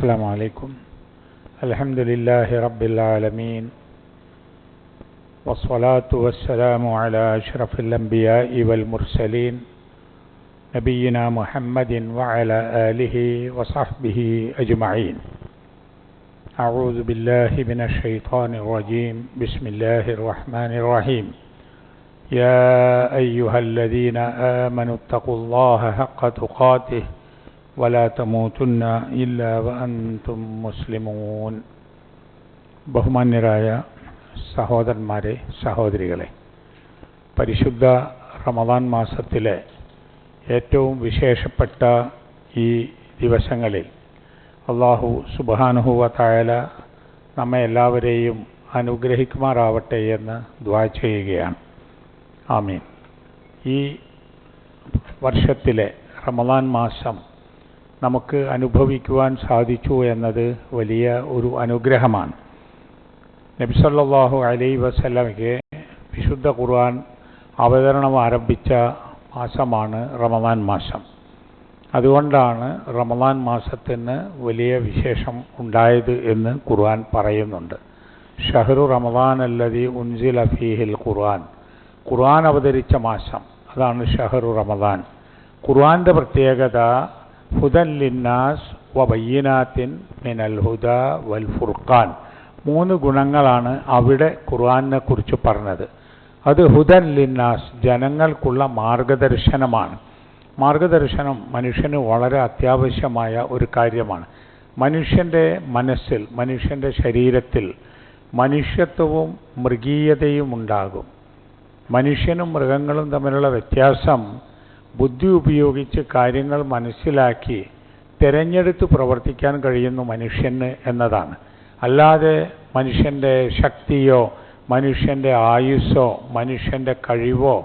السلام عليكم. الحمد لله رب العالمين والصلاة والسلام على أشرف الأنبياء والمرسلين نبينا محمد وعلى آله وصحبه أجمعين. أعوذ بالله من الشيطان الرجيم. بسم الله الرحمن الرحيم. يا أيها الذين آمنوا اتقوا الله حق تقاته ولا تموتن إلا وأنتم مسلمون. ബഹുമാന്യരായ സഹോദരന്മാരെ, സഹോദരികളെ, പരിശുദ്ധ റമദാൻ മാസത്തിലെ ഏറ്റവും വിശേഷപ്പെട്ട ഈ ദിവസങ്ങളിൽ അല്ലാഹു സുബ്ഹാനഹു വ തആല നമ്മെ എല്ലാവരെയും അനുഗ്രഹിക്കുമാറാവട്ടെ എന്ന് ദുആ ചെയ്യുകയാണ്. ആമീൻ. ഈ വർഷത്തിലെ റമദാൻ മാസം നമുക്ക് അനുഭവിക്കുവാൻ സാധിച്ചു എന്നത് വലിയ ഒരു അനുഗ്രഹമാണ്. നബി സല്ലല്ലാഹു അലൈഹി വസല്ലമയ്ക്ക് വിശുദ്ധ ഖുർആൻ അവതരണം ആരംഭിച്ച മാസമാണ് റമദാൻ മാസം. അതുകൊണ്ടാണ് റമദാൻ മാസത്തിന് വലിയ വിശേഷം ഉണ്ടായത് എന്ന് ഖുർആൻ പറയുന്നുണ്ട്. ഷഹ്റു റമദാൻ അല്ലദീ ഉൻസില ഫീഹിൽ ഖുർആൻ. ഖുർആൻ അവതരിച്ച മാസം, അതാണ് ഷഹ്റു റമദാൻ. ഖുർആൻ്റെ പ്രത്യേകത ഹുദൻ ലിന്നാസ് വബയ്യിനാത്തിൻ മിനൽ ഹുദാ വൽ ഫുർഖാൻ. 3 ഗുണങ്ങളാണ് അവിടെ ഖുർആനെ കുറിച്ച് പറഞ്ഞത്. അത് ഹുദൻ ലിന്നാസ്, ജനങ്ങൾക്കുള്ള മാർഗദർശനമാണ്. മാർഗദർശനം മനുഷ്യന് വളരെ അത്യാവശ്യമായ ഒരു കാര്യമാണ്. മനുഷ്യൻ്റെ മനസ്സിൽ, മനുഷ്യൻ്റെ ശരീരത്തിൽ മനുഷ്യത്വവും മൃഗീയതയും ഉണ്ടാകും. മനുഷ്യനും മൃഗങ്ങളും തമ്മിലുള്ള വ്യത്യാസം ബുദ്ധി ഉപയോഗിച്ച് കാര്യങ്ങൾ മനസ്സിലാക്കി തിരഞ്ഞെടുത്ത് പ്രവർത്തിക്കാൻ കഴിയുന്നു മനുഷ്യന് എന്നതാണ്. അല്ലാതെ മനുഷ്യൻ്റെ ശക്തിയോ മനുഷ്യൻ്റെ ആയുസ്സോ മനുഷ്യൻ്റെ കഴിവോ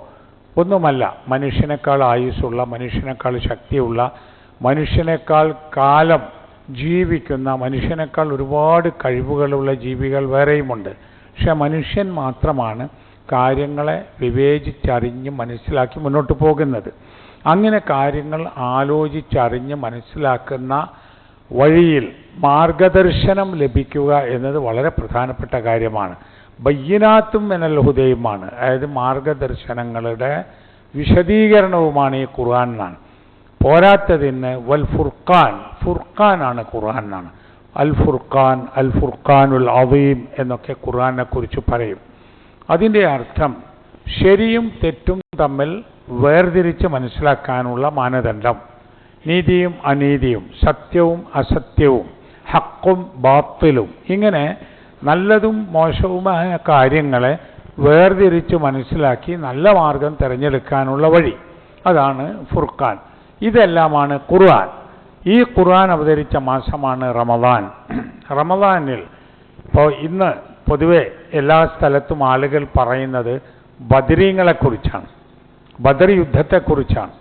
ഒന്നുമല്ല. മനുഷ്യനേക്കാൾ ആയുസ്സുള്ള, മനുഷ്യനേക്കാൾ ശക്തിയുള്ള, മനുഷ്യനേക്കാൾ കാലം ജീവിക്കുന്ന, മനുഷ്യനേക്കാൾ ഒരുപാട് കഴിവുകളുള്ള ജീവികൾ വേറെയുമുണ്ട്. പക്ഷെ മനുഷ്യൻ മാത്രമാണ് കാര്യങ്ങളെ വിവേചിച്ചറിഞ്ഞ് മനസ്സിലാക്കി മുന്നോട്ട് പോകുന്നത്. അങ്ങനെ കാര്യങ്ങൾ ആലോചിച്ചറിഞ്ഞ് മനസ്സിലാക്കുന്ന വഴിയിൽ മാർഗദർശനം ലഭിക്കുക എന്നത് വളരെ പ്രധാനപ്പെട്ട കാര്യമാണ്. ബയ്യിനാത്തും മിനൽ ഹുദയുമാണ്, അതായത് മാർഗദർശനങ്ങളുടെ വിശദീകരണവുമാണ് ഈ ഖുർആൻ എന്നാണ്. പോരാത്തതിന് വൽ ഫുർഖാൻ, ഫുർഖാനാണ് ഖുർആൻ എന്നാണ്. അൽ ഫുർഖാൻ, അൽ ഫുർഖാനുൽ അദീം എന്നൊക്കെ ഖുർആനെ കുറിച്ച് പറയും. അതിൻ്റെ അർത്ഥം ശരിയും തെറ്റും തമ്മിൽ വേർതിരിച്ച് മനസ്സിലാക്കാനുള്ള മാനദണ്ഡം, നീതിയും അനീതിയും, സത്യവും അസത്യവും, ഹക്കും ബാത്തിലും, ഇങ്ങനെ നല്ലതും മോശവുമായ കാര്യങ്ങളെ വേർതിരിച്ച് മനസ്സിലാക്കി നല്ല മാർഗം തിരഞ്ഞെടുക്കാനുള്ള വഴി, അതാണ് ഫുർഖാൻ. ഇതെല്ലാമാണ് ഖുർആൻ. ഈ ഖുർആൻ അവതരിച്ച മാസമാണ് റമദാൻ. റമദാനിൽ ഇപ്പോൾ ഇന്ന് പൊതുവെ എല്ലാ സ്ഥലത്തും ആളുകൾ പറയുന്നത് ബദരീങ്ങളെക്കുറിച്ചാണ്, ബദർ യുദ്ധത്തെക്കുറിച്ചാണ്.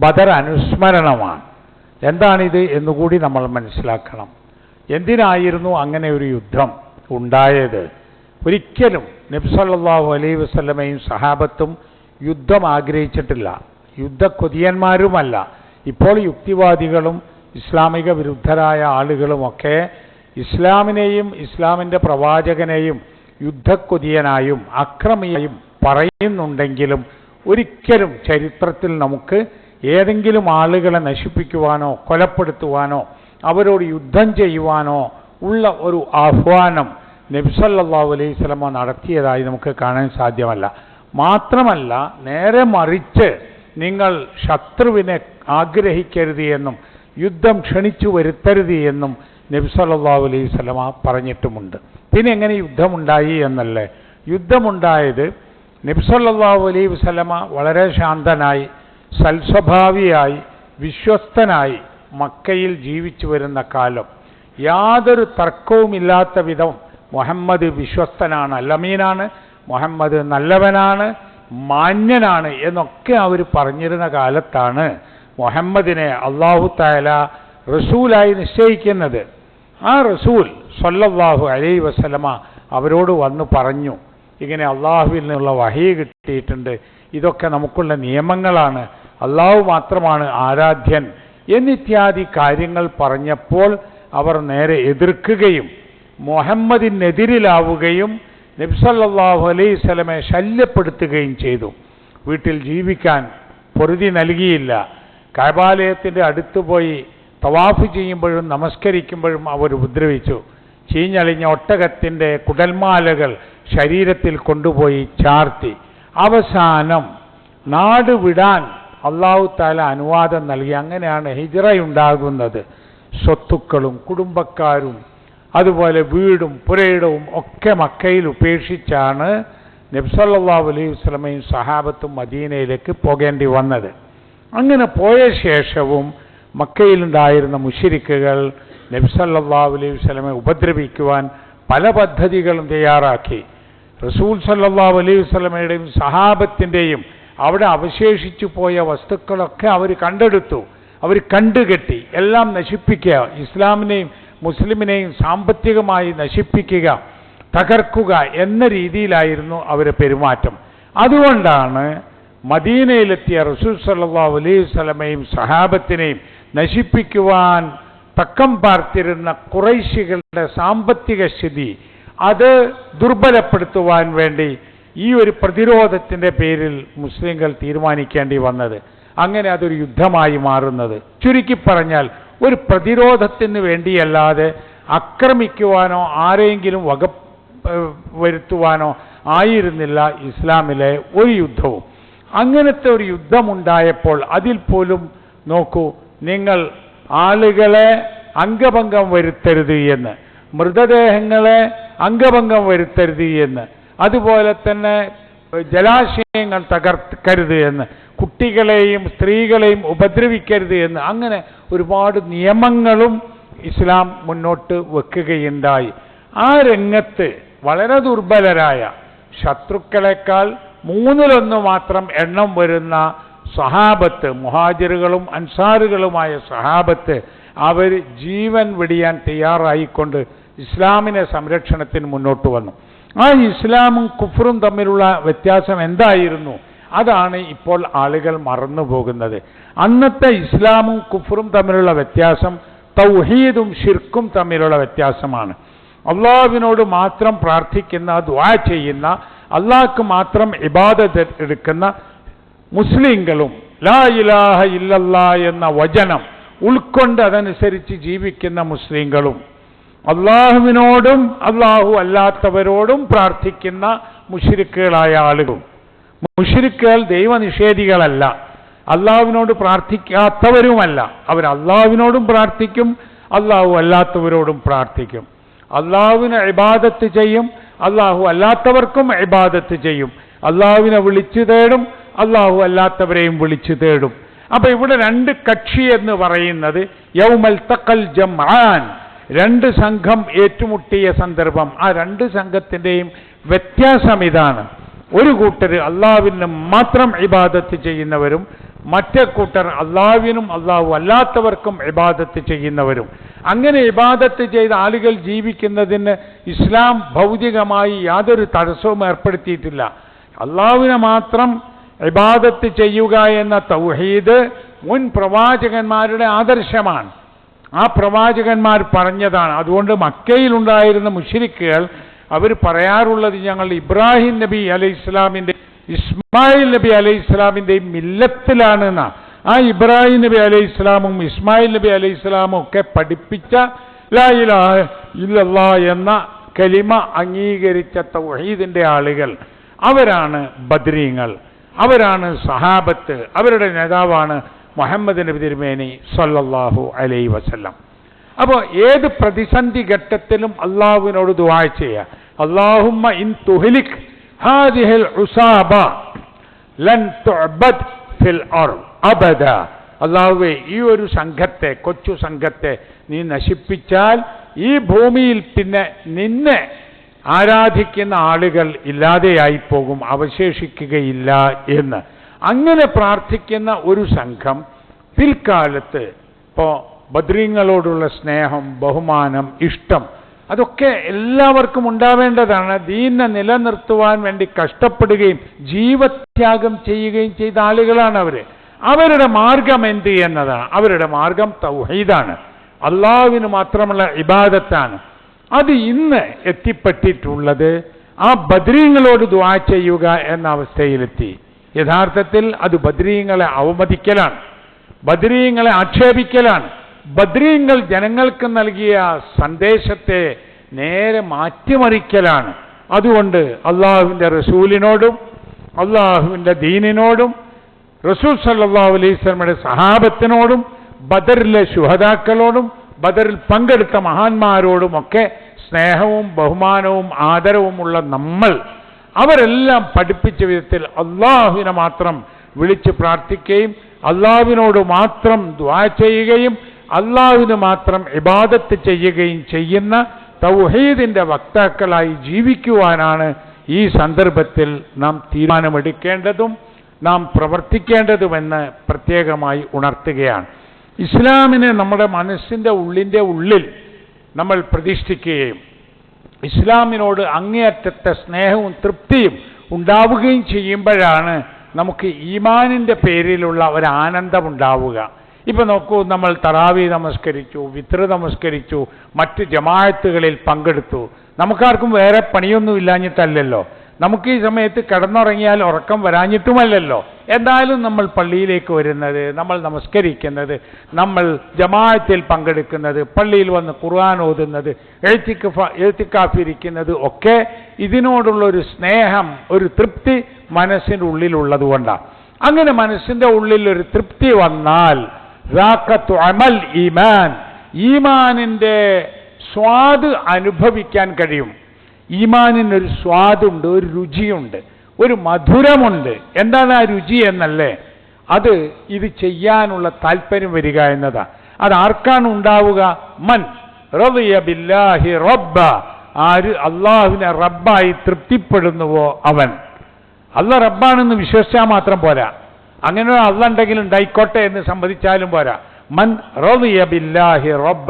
ബദർ അനുസ്മരണമാണ്. എന്താണിത് എന്നുകൂടി നമ്മൾ മനസ്സിലാക്കണം. എന്തിനായിരുന്നു അങ്ങനെ ഒരു യുദ്ധം ഉണ്ടായത്? ഒരിക്കലും നബി സല്ലല്ലാഹു അലൈഹി വസല്ലമയും സഹാബത്തും യുദ്ധം ആഗ്രഹിച്ചിട്ടില്ല, യുദ്ധക്കൊതിയന്മാരുമല്ല. ഇപ്പോൾ യുക്തിവാദികളും ഇസ്ലാമിക വിരുദ്ധരായ ആളുകളുമൊക്കെ ഇസ്ലാമിനെയും ഇസ്ലാമിൻ്റെ പ്രവാചകനെയും യുദ്ധക്കൊതിയനായും അക്രമിയായും പറയുന്നുണ്ടെങ്കിലും ഒരിക്കലും ചരിത്രത്തിൽ നമുക്ക് ഏതെങ്കിലും ആളുകളെ നശിപ്പിക്കുവാനോ കൊലപ്പെടുത്തുവാനോ അവരോട് യുദ്ധം ചെയ്യുവാനോ ഉള്ള ഒരു ആഹ്വാനം നബി സല്ലല്ലാഹു അലൈഹി വസല്ലമ നടത്തിയതായി നമുക്ക് കാണാൻ സാധ്യമല്ല. മാത്രമല്ല, നേരെ മറിച്ച് നിങ്ങൾ ശത്രുവിനെ ആഗ്രഹിക്കരുത് എന്നും യുദ്ധം ക്ഷണിച്ചു വരുത്തരുത് എന്നും നബി സല്ലല്ലാഹു അലൈഹി വസല്ലമ പറഞ്ഞിട്ടുമുണ്ട്. പിന്നെ എങ്ങനെ യുദ്ധമുണ്ടായി എന്നല്ലേ? യുദ്ധമുണ്ടായത് നബി സല്ലല്ലാഹു അലൈഹി വസല്ലമ വളരെ ശാന്തനായി, സൽസ്വഭാവിയായി, വിശ്വസ്തനായി മക്കയിൽ ജീവിച്ചു വരുന്ന കാലം, യാതൊരു തർക്കവുമില്ലാത്ത വിധം മുഹമ്മദ് വിശ്വസ്തനാണ്, അല്ലമീനാണ്, മുഹമ്മദ് നല്ലവനാണ്, മാന്യനാണ് എന്നൊക്കെ അവർ പറഞ്ഞിരുന്ന കാലത്താണ് മുഹമ്മദിനെ അല്ലാഹു തആല റസൂലായി നിശ്ചയിക്കുന്നത്. ആ റസൂൽ സ്വല്ലല്ലാഹു അലൈഹി വസല്ലമ അവരോട് വന്ന് പറഞ്ഞു, ഇങ്ങനെ അള്ളാഹുവിൽ നിന്നുള്ള വഹി കിട്ടിയിട്ടുണ്ട്, ഇതൊക്കെ നമുക്കുള്ള നിയമങ്ങളാണ്, അള്ളാഹു മാത്രമാണ് ആരാധ്യൻ എന്നിത്യാദി കാര്യങ്ങൾ പറഞ്ഞപ്പോൾ അവർ നേരെ എതിർക്കുകയും മുഹമ്മദിനെതിരിലാവുകയും നബി സല്ലല്ലാഹു അലൈഹി വസല്ലമയെ ശല്യപ്പെടുത്തുകയും ചെയ്തു. വീട്ടിൽ ജീവിക്കാൻ പൊറുതി നൽകിയില്ല. കഅബാലയത്തിൻ്റെ അടുത്ത് പോയി തവാഫ് ചെയ്യുമ്പോഴും നമസ്കരിക്കുമ്പോഴും അവർ ഉപദ്രവിച്ചു. ചീഞ്ഞളിഞ്ഞ ഒട്ടകത്തിൻ്റെ കുടൽമാലകൾ ശരീരത്തിൽ കൊണ്ടുപോയി ചാർത്തി. അവസാനം നാട് വിടാൻ അല്ലാഹു തആല അനുവാദം നൽകി. അങ്ങനെയാണ് ഹിജ്റയുണ്ടാകുന്നത്. സ്വത്തുക്കളും കുടുംബക്കാരും അതുപോലെ വീടും പുരയിടവും ഒക്കെ മക്കയിൽ ഉപേക്ഷിച്ചാണ് നബി സല്ലല്ലാഹു അലൈഹി വസല്ലമയും സഹാബത്തും മദീനയിലേക്ക് പോകേണ്ടി വന്നത്. അങ്ങനെ പോയ ശേഷവും മക്കയിലുണ്ടായിരുന്ന മുശ്രിക്കുകൾ നബി സല്ലല്ലാഹു അലൈഹി വസല്ലമയെ ഉപദ്രവിക്കുവാൻ പല പദ്ധതികളും തയ്യാറാക്കി. റസൂൽ സല്ലല്ലാഹു അലൈഹി വസല്ലമയുടെയും സഹാബത്തിൻ്റെയും അവിടെ അവശേഷിച്ചു പോയ വസ്തുക്കളൊക്കെ അവർ കണ്ടെടുത്തു, അവർ കണ്ടുകെട്ടി, എല്ലാം നശിപ്പിക്കുക, ഇസ്ലാമിനെയും മുസ്ലിമിനെയും സാമ്പത്തികമായി നശിപ്പിക്കുക, തകർക്കുക എന്ന രീതിയിലായിരുന്നു അവരുടെ പെരുമാറ്റം. അതുകൊണ്ടാണ് മദീനയിലെത്തിയ റസൂൽ സല്ലല്ലാഹു അലൈഹി വസല്ലമയും സഹാബത്തിനെയും നശിപ്പിക്കുവാൻ തക്കം പാർത്തിരുന്ന ഖുറൈശികളുടെ സാമ്പത്തിക സ്ഥിതി അത് ദുർബലപ്പെടുത്തുവാൻ വേണ്ടി ഈ ഒരു പ്രതിരോധത്തിൻ്റെ പേരിൽ മുസ്ലിങ്ങൾ തീരുമാനിക്കേണ്ടി വന്നത്. അങ്ങനെ അതൊരു യുദ്ധമായി മാറുന്നത്. ചുരുക്കി പറഞ്ഞാൽ ഒരു പ്രതിരോധത്തിന് വേണ്ടിയല്ലാതെ ആക്രമിക്കുവാനോ ആരെങ്കിലും വരുത്തുവാനോ ആയിരുന്നില്ല ഇസ്ലാമിലെ ഒരു യുദ്ധവും. അങ്ങനത്തെ ഒരു യുദ്ധമുണ്ടായപ്പോൾ അതിൽ പോലും നോക്കൂ, നിങ്ങൾ ആളുകളെ അംഗഭംഗം വരുത്തരുത് എന്ന്, മൃതദേഹങ്ങളെ അംഗഭംഗം വരുത്തരുത് എന്ന്, അതുപോലെ തന്നെ ജലാശയങ്ങൾ തകർക്കരുത് എന്ന്, കുട്ടികളെയും സ്ത്രീകളെയും ഉപദ്രവിക്കരുത് എന്ന്, അങ്ങനെ ഒരുപാട് നിയമങ്ങളും ഇസ്ലാം മുന്നോട്ട് വെക്കുകയുണ്ടായി. ആ രംഗത്ത് വളരെ ദുർബലരായ ശത്രുക്കളെക്കാൾ 1/3 മാത്രം എണ്ണം വരുന്ന സഹാബത്ത്, മുഹാജിറുകളും അൻസാറുകളുമായ സഹാബത്ത്, അവർ ജീവൻ വെടിയാൻ തയ്യാറായിക്കൊണ്ട് ഇസ്ലാമിനെ സംരക്ഷണത്തിന് മുന്നോട്ട് വന്നു. ആ ഇസ്ലാമും കുഫറും തമ്മിലുള്ള വ്യത്യാസം എന്തായിരുന്നു? അതാണ് ഇപ്പോൾ ആളുകൾ മറന്നു പോകുന്നത്. അന്നത്തെ ഇസ്ലാമും കുഫറും തമ്മിലുള്ള വ്യത്യാസം തൗഹീദും ശിർക്കും തമ്മിലുള്ള വ്യത്യാസമാണ്. അള്ളാഹുവിനോട് മാത്രം പ്രാർത്ഥിക്കുന്ന, ദുആ ചെയ്യുന്ന, അള്ളാഹ്ക്ക് മാത്രം ഇബാദത്ത് എടുക്കുന്ന മുസ്ലിങ്ങളും ലാ ഇലാഹ ഇല്ലല്ലാഹ് എന്ന വചനം ഉൾക്കൊണ്ട് അതനുസരിച്ച് ജീവിക്കുന്ന മുസ്ലിങ്ങളും അള്ളാഹുവിനോടും അള്ളാഹു അല്ലാത്തവരോടും പ്രാർത്ഥിക്കുന്ന മുശ്രിക്കുകളായ ആളുകളും. മുശ്രിക്കുകൾ ദൈവനിഷേധികളല്ല, അള്ളാഹുവിനോട് പ്രാർത്ഥിക്കാത്തവരുമല്ല. അവർ അള്ളാഹുവിനോടും പ്രാർത്ഥിക്കും, അള്ളാഹു അല്ലാത്തവരോടും പ്രാർത്ഥിക്കും. അള്ളാഹുവിനെ ഇബാദത്ത് ചെയ്യും, അള്ളാഹു അല്ലാത്തവർക്കും ഇബാദത്ത് ചെയ്യും. അള്ളാഹുവിനെ വിളിച്ചു തേടും, അള്ളാഹു അല്ലാത്തവരെയും വിളിച്ചു തേടും. അപ്പൊ ഇവിടെ 2 കക്ഷി എന്ന് പറയുന്നത് യൗമൽ തഖൽ ജംആൻ, 2 സംഘം ഏറ്റുമുട്ടിയ സന്ദർഭം. ആ 2 സംഘത്തിൻ്റെയും വ്യത്യാസം ഇതാണ്. ഒരു കൂട്ടർ അള്ളാഹുവിന് മാത്രം ഇബാദത്ത് ചെയ്യുന്നവരും മറ്റേ കൂട്ടർ അള്ളാഹുവിനും അള്ളാഹു അല്ലാത്തവർക്കും ഇബാദത്ത് ചെയ്യുന്നവരും. അങ്ങനെ ഇബാദത്ത് ചെയ്ത ആളുകൾ ജീവിക്കുന്നതിന് ഇസ്ലാം ഭൗതികമായി യാതൊരു തടസ്സവും ഏർപ്പെടുത്തിയിട്ടില്ല. അള്ളാഹുവിനെ മാത്രം ഇബാദത്ത് ചെയ്യുക എന്ന തൗഹീദ് മുൻ പ്രവാചകന്മാരുടെ ആദർശമാണ്. ആ പ്രവാചകന്മാർ പറഞ്ഞതാണ്. അതുകൊണ്ട് മക്കയിലുണ്ടായിരുന്ന മുശ്രിക്കുകൾ അവർ പറയാറുള്ളത്, ഞങ്ങൾ ഇബ്രാഹിം നബി അലൈഹി ഇസ്ലാമിൻ്റെ ഇസ്മായിൽ നബി അലൈഹി ഇസ്ലാമിൻ്റെയും മില്ലത്തിലാണെന്ന. ആ ഇബ്രാഹിം നബി അലൈഹി ഇസ്ലാമും ഇസ്മായിൽ നബി അലൈഹി ഇസ്ലാമും ഒക്കെ പഠിപ്പിച്ച ലാ ഇലാഹ ഇല്ലല്ലാഹ് എന്ന കലിമ അംഗീകരിച്ച തൗഹീദിൻ്റെ ആളുകൾ അവരാണ് ബദ്രീങ്ങൾ, അവരാണ് സഹാബത്ത്, അവരുടെ നേതാവാണ് മുഹമ്മദ് നബി തിരുമേനി സല്ലല്ലാഹു അലൈഹി വസല്ലം. അപ്പോൾ ഏത് പ്രതിസന്ധി ഘട്ടത്തിലും അള്ളാഹുവിനോട് ദുആ ചെയ്യുക. അല്ലാഹുമ്മ ഇൻ തുഹ്ലിക് ഹാദിഹിൽ ഉസാബ ലൻ തുഅബദ് ഫിൽ അർദ് അബദ. അല്ലാഹുവേ, ഈ ഒരു സംഘത്തെ, കൊച്ചു സംഘത്തെ നീ നശിപ്പിച്ചാൽ ഈ ഭൂമിയിൽ പിന്നെ നിന്നെ ആരാധിക്കുന്ന ആളുകൾ ഇല്ലാതെയായി പോകും, അവശേഷിക്കുകയില്ല എന്ന്. അങ്ങനെ പ്രാർത്ഥിക്കുന്ന ഒരു സംഘം പിൽക്കാലത്ത് ഇപ്പോൾ ബദ്രീങ്ങളോടുള്ള സ്നേഹം, ബഹുമാനം, ഇഷ്ടം അതൊക്കെ എല്ലാവർക്കും ഉണ്ടാവേണ്ടതാണ്. ദീനിനെ നിലനിർത്തുവാൻ വേണ്ടി കഷ്ടപ്പെടുകയും ജീവത്യാഗം ചെയ്യുകയും ചെയ്ത ആളുകളാണ് അവർ. അവരുടെ മാർഗം എന്ത് എന്നതാണ്? അവരുടെ മാർഗം തൗഹീദാണ്. അള്ളാഹുവിന് മാത്രമുള്ള ഇബാദത്താണ്. അത് ഇന്ന് എത്തിപ്പെട്ടിട്ടുള്ളത് ആ ബദ്രീങ്ങളോട് ദുആ ചെയ്യുക എന്ന അവസ്ഥയിലെത്തി. യഥാർത്ഥത്തിൽ അത് ബദ്രീങ്ങളെ അവമതിക്കലാണ്, ബദ്രീങ്ങളെ ആക്ഷേപിക്കലാണ്. ബദ്രീങ്ങൾ ജനങ്ങൾക്ക് നൽകിയ സന്ദേശത്തെ നേരെ മാറ്റിമറിക്കലാണ്. അതുകൊണ്ട് അള്ളാഹുവിൻ്റെ റസൂലിനോടും അള്ളാഹുവിൻ്റെ ദീനിനോടും റസൂൽ സല്ലല്ലാഹു അലൈഹി വസല്ലമയുടെ സഹാബത്തിനോടും ബദറിലെ ശുഹദാക്കളോടും ബദറിൽ പങ്കെടുത്ത മഹാന്മാരോടുമൊക്കെ സ്നേഹവും ബഹുമാനവും ആദരവുമുള്ള നമ്മൾ അവരെല്ലാം പഠിപ്പിച്ച വിധത്തിൽ അള്ളാഹുവിനെ മാത്രം വിളിച്ച് പ്രാർത്ഥിക്കുകയും അള്ളാഹുവിനോട് മാത്രം ദുആ ചെയ്യുകയും അള്ളാഹുവിന് മാത്രം ഇബാദത്ത് ചെയ്യുകയും ചെയ്യുന്ന തൗഹീദിന്റെ വക്താക്കളായി ജീവിക്കുവാനാണ് ഈ സന്ദർഭത്തിൽ നാം തീരുമാനമെടുക്കേണ്ടതും നാം പ്രവർത്തിക്കേണ്ടതുമെന്ന് പ്രത്യേകമായി ഉണർത്തുകയാണ്. ഇസ്ലാമിനെ നമ്മുടെ മനസ്സിൻ്റെ ഉള്ളിൽ നമ്മൾ പ്രതിഷ്ഠിക്കുകയും ഇസ്ലാമിനോട് അങ്ങേയറ്റത്തെ സ്നേഹവും തൃപ്തിയും ഉണ്ടാവുകയും ചെയ്യുമ്പോഴാണ് നമുക്ക് ഈമാനിൻ്റെ പേരിലുള്ള ഒരാനന്ദമുണ്ടാവുക. ഇപ്പം നോക്കൂ, നമ്മൾ തറാവി നമസ്കരിച്ചു, വിത്ർ നമസ്കരിച്ചു, മറ്റ് ജമാഅത്തുകളിൽ പങ്കെടുത്തു. നമുക്കാർക്കും വേറെ പണിയൊന്നും ഇല്ലാഞ്ഞിട്ടല്ലല്ലോ, നമുക്ക് ഈ സമയത്ത് കിടന്നുറങ്ങിയാൽ ഉറക്കം വരാഞ്ഞിട്ടുമല്ലല്ലോ. എന്തായാലും നമ്മൾ പള്ളിയിലേക്ക് വരുന്നത്, നമ്മൾ നമസ്കരിക്കുന്നത്, നമ്മൾ ജമാഅത്തിൽ പങ്കെടുക്കുന്നത്, പള്ളിയിൽ വന്ന് ഖുർആൻ ഓതുന്നത്, എഴുത്തിക്കാഫിരിക്കുന്നത് ഒക്കെ ഇതിനോടുള്ളൊരു സ്നേഹം, ഒരു തൃപ്തി മനസ്സിൻ്റെ ഉള്ളിലുള്ളത് കൊണ്ടാണ്. അങ്ങനെ മനസ്സിൻ്റെ ഉള്ളിൽ ഒരു തൃപ്തി വന്നാൽ അമൽ ഈമാൻ, ഈമാനിൻ്റെ സ്വാദ് അനുഭവിക്കാൻ കഴിയും. ഈമാനിനൊരു സ്വാദുണ്ട്, ഒരു രുചിയുണ്ട്, ഒരു മധുരമുണ്ട്. എന്താണ് ആ രുചി എന്നല്ലേ? അത് ഇത് ചെയ്യാനുള്ള താല്പര്യം വരിക എന്നതാണ്. അത് ആർക്കാണ് ഉണ്ടാവുക? മൻ റളിയ ബില്ലാഹി റബ്ബ, ആര് അള്ളാഹുവിനെ റബ്ബായി തൃപ്തിപ്പെടുന്നുവോ അവൻ. അള്ളാഹ് റബ്ബാണെന്ന് വിശ്വസിച്ചാൽ മാത്രം പോരാ, അങ്ങനെ അള്ളാഹ് ഉണ്ടെങ്കിൽ ഉണ്ടായിക്കോട്ടെ എന്ന് സമ്മതിച്ചാലും പോരാ. മൻ റളിയ ബില്ലാഹി റബ്ബ,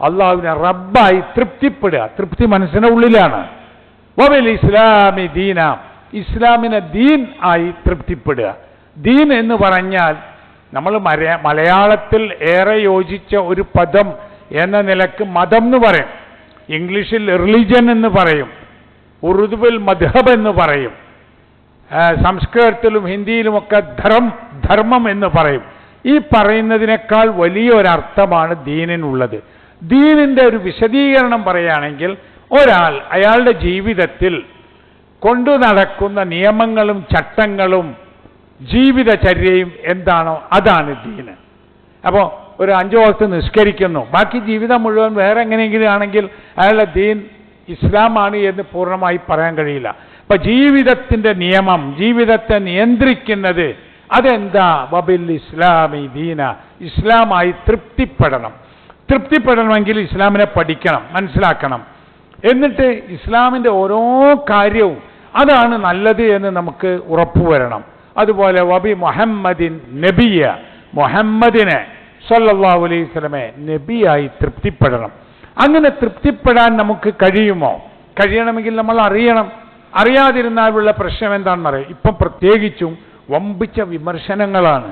അള്ളാഹുവിനെ റബ്ബായി തൃപ്തിപ്പെടുക. തൃപ്തി മനസ്സിന്റെ ഉള്ളിലാണ്. വബിൽ ഇസ്ലാമി ദീന, ഇസ്ലാമിനെ ദീൻ ആയി തൃപ്തിപ്പെടുക. ദീൻ എന്ന് പറഞ്ഞാൽ നമ്മൾ മലയാളത്തിൽ ഏറെ യോജിച്ച ഒരു പദം എന്ന നിലക്ക് മതം എന്ന് പറയും, ഇംഗ്ലീഷിൽ റിലിജൻ എന്ന് പറയും, ഉറുദുവിൽ മദ്ഹബ് എന്ന് പറയും, സംസ്കൃതത്തിലും ഹിന്ദിയിലുമൊക്കെ ധർമ്മം എന്ന് പറയും. ഈ പറയുന്നതിനേക്കാൾ വലിയൊരർത്ഥമാണ് ദീനിനുള്ളത്. ദീനിന്റെ ഒരു വിശദീകരണം പറയുകയാണെങ്കിൽ, ഒരാൾ അയാളുടെ ജീവിതത്തിൽ കൊണ്ടു നടക്കുന്ന നിയമങ്ങളും ചട്ടങ്ങളും ജീവിതചര്യയും എന്താണോ അതാണ് ദീന്. അപ്പോൾ ഒരു 5 വക്ത് നിസ്കരിക്കുന്നു, ബാക്കി ജീവിതം മുഴുവൻ വേറെ എങ്ങനെയെങ്കിലും ആണെങ്കിൽ അയാളുടെ ദീൻ ഇസ്ലാമാണ് എന്ന് പൂർണ്ണമായി പറയാൻ കഴിയില്ല. അപ്പൊ ജീവിതത്തിന്റെ നിയമം, ജീവിതത്തെ നിയന്ത്രിക്കുന്നത് അതെന്താ? വബിൽ ഇസ്ലാമി ദീന, ഇസ്ലാമായി തൃപ്തിപ്പെടണം. തൃപ്തിപ്പെടണമെങ്കിൽ ഇസ്ലാമിനെ പഠിക്കണം, മനസ്സിലാക്കണം. എന്നിട്ട് ഇസ്ലാമിൻ്റെ ഓരോ കാര്യവും അതാണ് നല്ലത് എന്ന് നമുക്ക് ഉറപ്പുവരണം. അതുപോലെ വബി മുഹമ്മദിൻ നബിയ, മുഹമ്മദിനെ സല്ലല്ലാഹു അലൈഹി വസല്ലമയെ നബിയായി തൃപ്തിപ്പെടണം. അങ്ങനെ തൃപ്തിപ്പെടാൻ നമുക്ക് കഴിയുമോ? കഴിയണമെങ്കിൽ നമ്മൾ അറിയണം. അറിയാതിരുന്നാലുള്ള പ്രശ്നം എന്താണെന്ന് അറിയാം. ഇപ്പം പ്രത്യേകിച്ചും വമ്പിച്ച വിമർശനങ്ങളാണ്.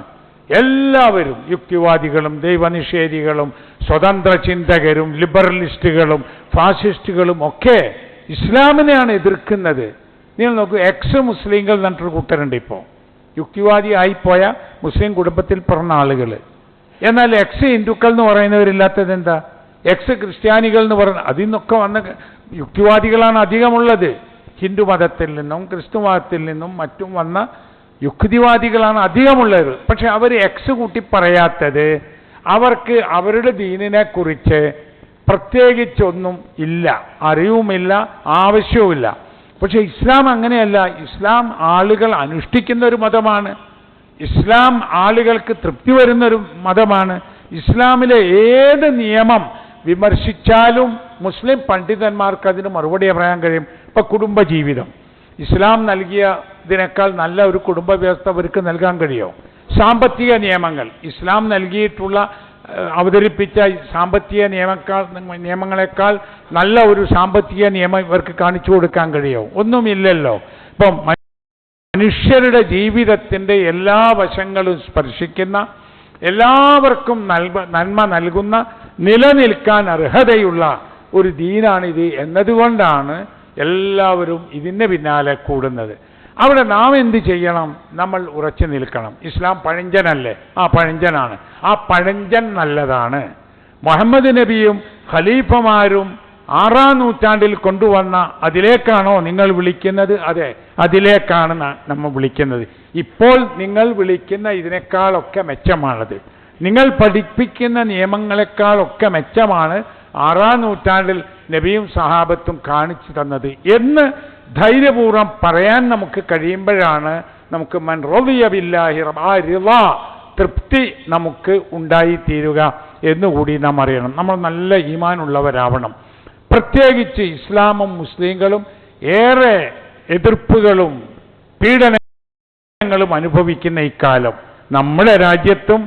എല്ലാവരും യുക്തിവാദികളും ദൈവനിഷേധികളും സ്വതന്ത്ര ചിന്തകരും ലിബറലിസ്റ്റുകളും ഫാസിസ്റ്റുകളും ഒക്കെ ഇസ്ലാമിനെയാണ് എതിർക്കുന്നത്. നിങ്ങൾ നോക്കൂ, എക്സ് മുസ്ലിങ്ങൾ എന്നിട്ടൊരു കൂട്ടരുണ്ട്. ഇപ്പോൾ യുക്തിവാദി ആയിപ്പോയ മുസ്ലിം കുടുംബത്തിൽ പിറന്ന ആളുകൾ. എന്നാൽ എക്സ് ഹിന്ദുക്കൾ എന്ന് പറയുന്നവരില്ലാത്തത് എന്താ? എക്സ് ക്രിസ്ത്യാനികൾ എന്ന് പറയുന്ന അതിൽ നിന്നൊക്കെ വന്ന യുക്തിവാദികളാണ് അധികമുള്ളത്. ഹിന്ദു മതത്തിൽ നിന്നും ക്രിസ്തു മതത്തിൽ നിന്നും മറ്റും വന്ന യുക്തിവാദികളാണ് അധികമുള്ളത്. പക്ഷെ അവർ എക്സ് കൂട്ടി പറയാത്തത് അവർക്ക് അവരുടെ ദീനിനെ കുറിച്ച് പ്രത്യേകിച്ചൊന്നും ഇല്ല, അറിവുമില്ല, ആവശ്യവുമില്ല. പക്ഷെ ഇസ്ലാം അങ്ങനെയല്ല. ഇസ്ലാം ആളുകൾ അനുഷ്ഠിക്കുന്ന ഒരു മതമാണ്. ഇസ്ലാം ആളുകൾക്ക് തൃപ്തി വരുന്നൊരു മതമാണ്. ഇസ്ലാമിലെ ഏത് നിയമം വിമർശിച്ചാലും മുസ്ലിം പണ്ഡിതന്മാർക്ക് അതിന് മറുപടി പറയാൻ കഴിയും. ഇപ്പൊ കുടുംബജീവിതം, ഇസ്ലാം നൽകിയതിനേക്കാൾ നല്ല ഒരു കുടുംബ വ്യവസ്ഥ അവർക്ക് നൽകാൻ കഴിയുമോ? സാമ്പത്തിക നിയമങ്ങൾ, ഇസ്ലാം നൽകിയിട്ടുള്ള അവതരിപ്പിച്ച സാമ്പത്തിക നിയമങ്ങളെക്കാൾ നല്ല ഒരു സാമ്പത്തിക നിയമം ഇവർക്ക് കാണിച്ചു കൊടുക്കാൻ കഴിയുമോ? ഒന്നുമില്ലല്ലോ. ഇപ്പം മനുഷ്യരുടെ ജീവിതത്തിൻ്റെ എല്ലാ വശങ്ങളും സ്പർശിക്കുന്ന എല്ലാവർക്കും നന്മ നൽകുന്ന, നിലനിൽക്കാൻ അർഹതയുള്ള ഒരു ദീനാണിത് എന്നതുകൊണ്ടാണ് എല്ലാവരും ഇതിന് പിന്നാലെ കൂടുന്നത്. അവിടെ നാം എന്ത് ചെയ്യണം? നമ്മൾ ഉറച്ചു നിൽക്കണം. ഇസ്ലാം പഴഞ്ചനല്ലേ? പഴഞ്ചനാണ്. പഴഞ്ചൻ നല്ലതാണ്. മുഹമ്മദ് നബിയും ഖലീഫമാരും 6-ാം നൂറ്റാണ്ടിൽ കൊണ്ടുവന്ന അതിലേക്കാണോ നിങ്ങൾ വിളിക്കുന്നത്? അതെ, അതിലേക്കാണ് നമ്മൾ വിളിക്കുന്നത്. ഇപ്പോൾ നിങ്ങൾ വിളിക്കുന്ന ഇതിനേക്കാളൊക്കെ മെച്ചമാണത്. നിങ്ങൾ പഠിപ്പിക്കുന്ന നിയമങ്ങളെക്കാളൊക്കെ മെച്ചമാണ് 6-ാം നൂറ്റാണ്ടിൽ നബിയും സഹാബത്തും കാണിച്ചു തന്നത് എന്ന് ധൈര്യപൂർവ്വം പറയാൻ നമുക്ക് കഴിയുമ്പോഴാണ് നമുക്ക് മൻ റളിയ ബില്ലാഹി റിളാ, തൃപ്തി നമുക്ക് ഉണ്ടായിത്തീരുക എന്നുകൂടി നാം അറിയണം. നമ്മൾ നല്ല ഈമാനുള്ളവരാവണം. പ്രത്യേകിച്ച് ഇസ്ലാമും മുസ്ലിങ്ങളും ഏറെ എതിർപ്പുകളും പീഡനങ്ങളും അനുഭവിക്കുന്ന ഇക്കാലം നമ്മുടെ രാജ്യത്തും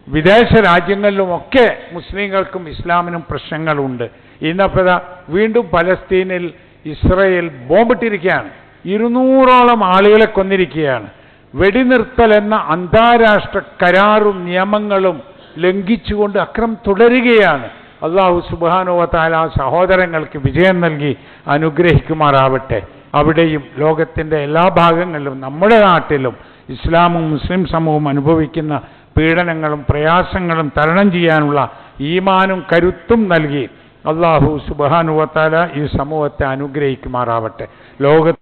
വിദേശ രാജ്യങ്ങളിലുമൊക്കെ മുസ്ലിങ്ങൾക്കും ഇസ്ലാമിനും പ്രശ്നങ്ങളുണ്ട്. ഇന്നപ്പോൾ വീണ്ടും പലസ്തീനിൽ ഇസ്രയേൽ ബോംബിട്ടിരിക്കുകയാണ്. 200ഓളം ആളുകളെ കൊന്നിരിക്കുകയാണ്. വെടിനിർത്തൽ എന്ന അന്താരാഷ്ട്ര കരാറും നിയമങ്ങളും ലംഘിച്ചുകൊണ്ട് അക്രമം തുടരുകയാണ്. അല്ലാഹു സുബ്ഹാനഹു വ തആല സഹോദരങ്ങൾക്ക് വിജയം നൽകി അനുഗ്രഹിക്കുമാറാവട്ടെ. അവിടെയും ലോകത്തിൻ്റെ എല്ലാ ഭാഗങ്ങളിലും നമ്മുടെ നാട്ടിലും ഇസ്ലാമും മുസ്ലിം സമൂഹവും അനുഭവിക്കുന്ന പീഡനങ്ങളും പ്രയാസങ്ങളും തരണം ചെയ്യാനുള്ള ഈമാനും കരുത്തും നൽകി അല്ലാഹു സുബ്ഹാനഹു വ തആല ഈ സമൂഹത്തെ അനുഗ്രഹിക്കുമാറാവട്ടെ.